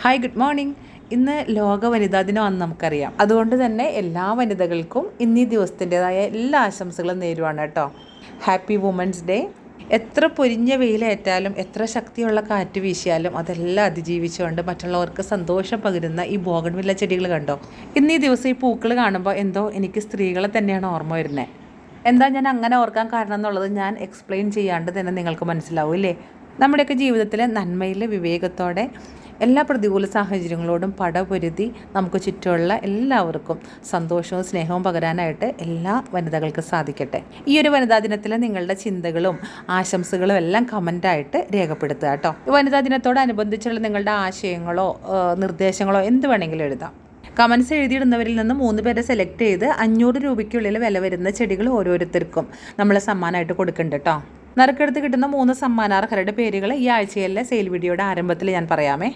Hi, good morning. ഇന്ന് ലോക വനിതാ ദിനമാണെന്ന് നമുക്കറിയാം. അതുകൊണ്ട് തന്നെ എല്ലാ വനിതകൾക്കും ഇന്നീ ദിവസത്തിൻ്റെതായ എല്ലാ ആശംസകളും നേരുവാണ് കേട്ടോ. Happy women's day. എത്ര പൊരിഞ്ഞ വെയിലേറ്റാലും എത്ര ശക്തിയുള്ള കാറ്റ് വീശിയാലും അതെല്ലാം അതിജീവിച്ചുകൊണ്ട് മറ്റുള്ളവർക്ക് സന്തോഷം പകരുന്ന ഈ ബോഗൺവില്ല ചെടികൾ കണ്ടോ. ഇന്നീ ദിവസം ഈ പൂക്കൾ കാണുമ്പോൾ എന്തോ എനിക്ക് സ്ത്രീകളെ തന്നെയാണ് ഓർമ്മ വരുന്നത്. എന്താ ഞാൻ അങ്ങനെ ഓർക്കാൻ കാരണം എന്നുള്ളത് ഞാൻ എക്സ്പ്ലെയിൻ ചെയ്യാണ്ട് തന്നെ നിങ്ങൾക്ക് മനസ്സിലാവില്ലേ. നമ്മുടെയൊക്കെ ജീവിതത്തിൽ നന്മയിൽ വിവേകത്തോടെ എല്ലാ പ്രതികൂല സാഹചര്യങ്ങളോടും പടപൊരുതി നമുക്ക് ചുറ്റുമുള്ള എല്ലാവർക്കും സന്തോഷവും സ്നേഹവും പകരാനായിട്ട് എല്ലാ വനിതകൾക്കും സാധിക്കട്ടെ. ഈ ഒരു വനിതാ ദിനത്തിൽ നിങ്ങളുടെ ചിന്തകളും ആശംസകളും എല്ലാം കമൻ്റായിട്ട് രേഖപ്പെടുത്തുക കേട്ടോ. വനിതാ ദിനത്തോടനുബന്ധിച്ചുള്ള നിങ്ങളുടെ ആശയങ്ങളോ നിർദ്ദേശങ്ങളോ എന്ത് വേണമെങ്കിലും എഴുതാം. കമൻസ് എഴുതിയിടുന്നവരിൽ നിന്ന് 3 പേരെ സെലക്ട് ചെയ്ത് 500 രൂപയ്ക്കുള്ളിൽ വില വരുന്ന ചെടികൾ ഓരോരുത്തർക്കും നമ്മൾ സമ്മാനമായിട്ട് കൊടുക്കുന്നുണ്ട് കേട്ടോ. നറുക്കെടുത്ത് കിട്ടുന്ന 3 സമ്മാനാർഹരുടെ പേരുകൾ ഈ ആഴ്ചയിലെ സെയിൽ വീഡിയോയുടെ ആരംഭത്തിൽ ഞാൻ പറയാമേ.